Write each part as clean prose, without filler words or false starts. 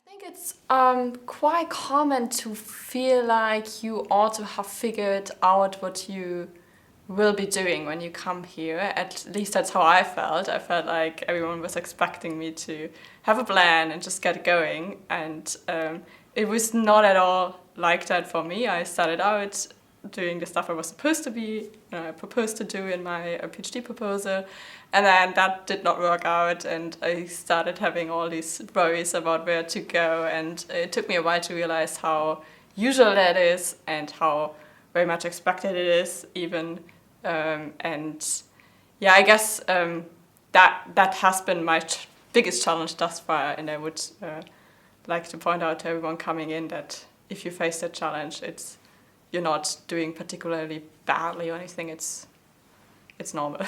I think it's quite common to feel like you ought to have figured out what you will be doing when you come here. At least that's how I felt. I felt like everyone was expecting me to have a plan and just get going. And it was not at all like that for me. I started out doing the stuff I was supposed to be, proposed to do in my PhD proposal. And then that did not work out, and I started having all these worries about where to go. And it took me a while to realize how usual that is and how very much expected it is even. And yeah, I guess that has been my biggest challenge thus far. And I would like to point out to everyone coming in that if you face that challenge, you're not doing particularly badly or anything. It's normal.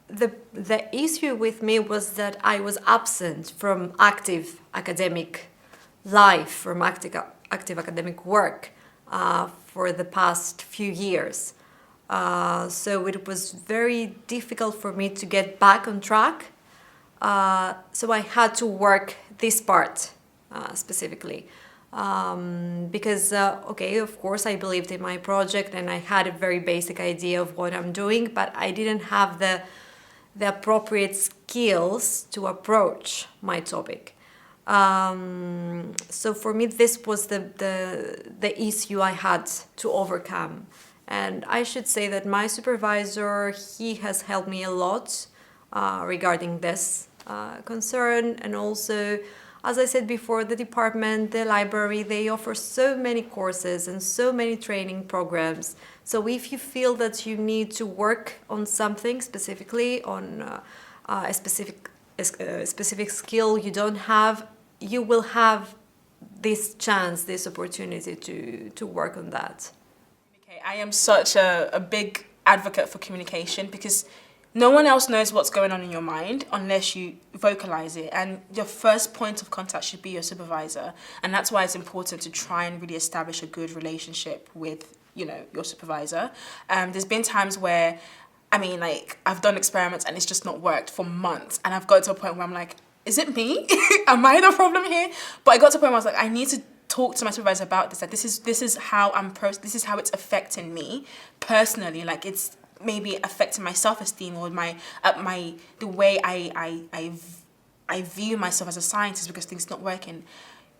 The issue with me was that I was absent from active academic life, from active academic work for the past few years. So it was very difficult for me to get back on track. So I had to work this part specifically. Because, okay, of course I believed in my project and I had a very basic idea of what I'm doing, but I didn't have the appropriate skills to approach my topic. So for me, this was the issue I had to overcome. And I should say that my supervisor, he has helped me a lot regarding this concern. And also, as I said before, the department, the library, they offer so many courses and so many training programs. So if you feel that you need to work on something specifically, on a specific skill you don't have, you will have this chance, this opportunity to work on that. Okay, I am such a big advocate for communication because no one else knows what's going on in your mind unless you vocalize it. And your first point of contact should be your supervisor. And that's why it's important to try and really establish a good relationship with, your supervisor. There's been times where, I've done experiments and it's just not worked for months. And I've got to a point where I'm like, is it me? Am I the problem here? But I got to a point where I was like, I need to talk to my supervisor about this. Like, this is how this is how it's affecting me personally. Like, it's maybe affecting my self-esteem or the way I view myself as a scientist because things not working.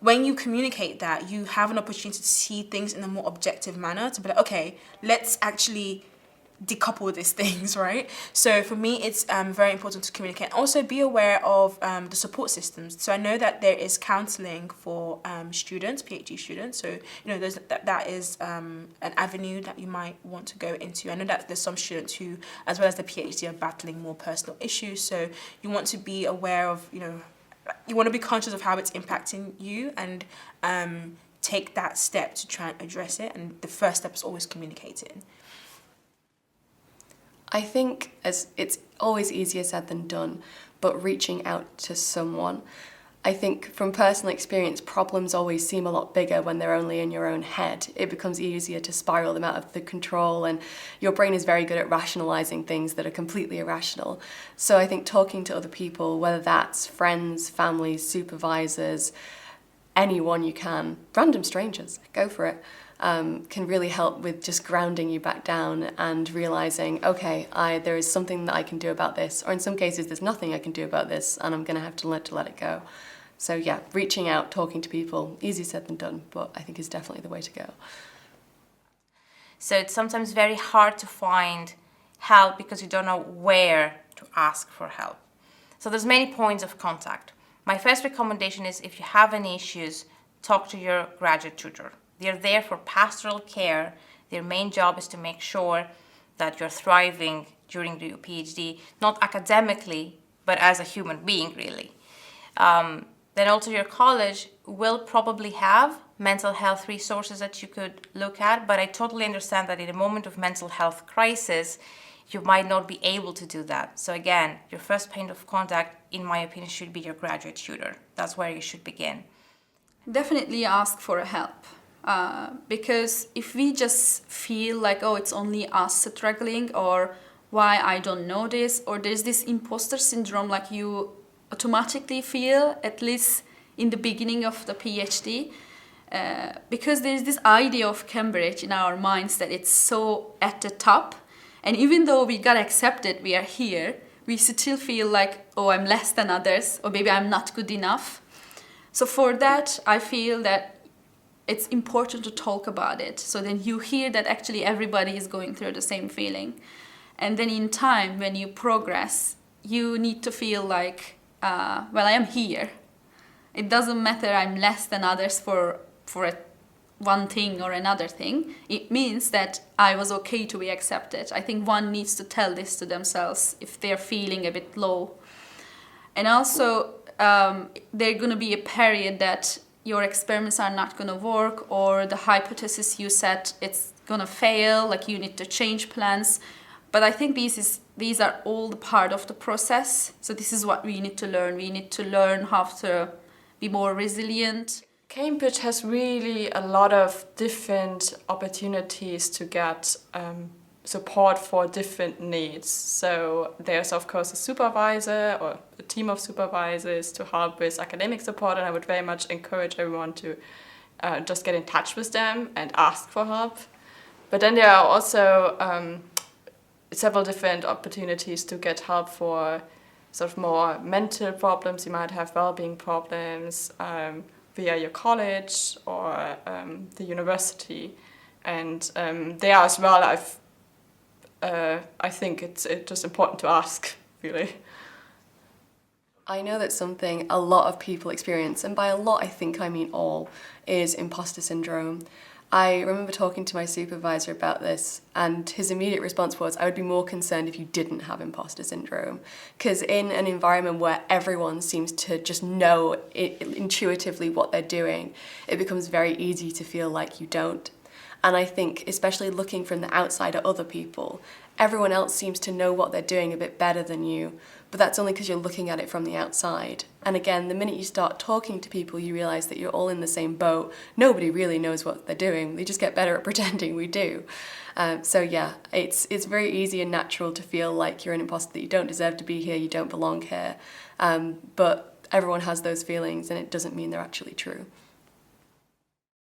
When you communicate that, you have an opportunity to see things in a more objective manner, to be like, okay, let's actually decouple these things, right? So for me, it's very important to communicate. Also, be aware of the support systems. So I know that there is counselling for students, PhD students. So that is an avenue that you might want to go into. I know that there's some students who, as well as the PhD, are battling more personal issues. So you want to be aware of, you want to be conscious of how it's impacting you and take that step to try and address it. And the first step is always communicating. I think it's always easier said than done, but reaching out to someone. I think from personal experience, problems always seem a lot bigger when they're only in your own head. It becomes easier to spiral them out of the control, and your brain is very good at rationalizing things that are completely irrational. So I think talking to other people, whether that's friends, families, supervisors, anyone you can, random strangers, go for it. Can really help with just grounding you back down and realizing, okay, there is something that I can do about this, or in some cases there's nothing I can do about this and I'm going to have to let it go. So yeah, reaching out, talking to people, easier said than done, but I think is definitely the way to go. So it's sometimes very hard to find help because you don't know where to ask for help. So there's many points of contact. My first recommendation is if you have any issues, talk to your graduate tutor. They're there for pastoral care. Their main job is to make sure that you're thriving during your PhD, not academically, but as a human being, really. Then also your college will probably have mental health resources that you could look at, but I totally understand that in a moment of mental health crisis, you might not be able to do that. So again, your first point of contact, in my opinion, should be your graduate tutor. That's where you should begin. Definitely ask for help. Because if we just feel like, oh, it's only us struggling, or why I don't know this, or there's this imposter syndrome, like you automatically feel, at least in the beginning of the PhD, because there's this idea of Cambridge in our minds that it's so at the top, and even though we got accepted, we are here, we still feel like, oh, I'm less than others, or maybe I'm not good enough. So for that, I feel that it's important to talk about it. So then you hear that actually everybody is going through the same feeling. And then in time, when you progress, you need to feel like, well, I am here. It doesn't matter I'm less than others for one thing or another thing. It means that I was okay to be accepted. I think one needs to tell this to themselves if they're feeling a bit low. And also, there's going to be a period that your experiments are not going to work, or the hypothesis you set, it's going to fail, like you need to change plans. But I think these are all the part of the process. So this is what we need to learn. We need to learn how to be more resilient. Cambridge has really a lot of different opportunities to get support for different needs. So there's of course a supervisor or a team of supervisors to help with academic support, and I would very much encourage everyone to just get in touch with them and ask for help. But then there are also several different opportunities to get help for sort of more mental problems. You might have well-being problems via your college or the university, and there as well I think it's just important to ask, really. I know that something a lot of people experience, and by a lot I think I mean all, is imposter syndrome. I remember talking to my supervisor about this, and his immediate response was, I would be more concerned if you didn't have imposter syndrome. Because in an environment where everyone seems to just know intuitively what they're doing, it becomes very easy to feel like you don't. And I think, especially looking from the outside at other people, everyone else seems to know what they're doing a bit better than you, but that's only because you're looking at it from the outside. And again, the minute you start talking to people, you realise that you're all in the same boat. Nobody really knows what they're doing. They just get better at pretending we do. So yeah, it's very easy and natural to feel like you're an imposter, that you don't deserve to be here, you don't belong here. But everyone has those feelings, and it doesn't mean they're actually true.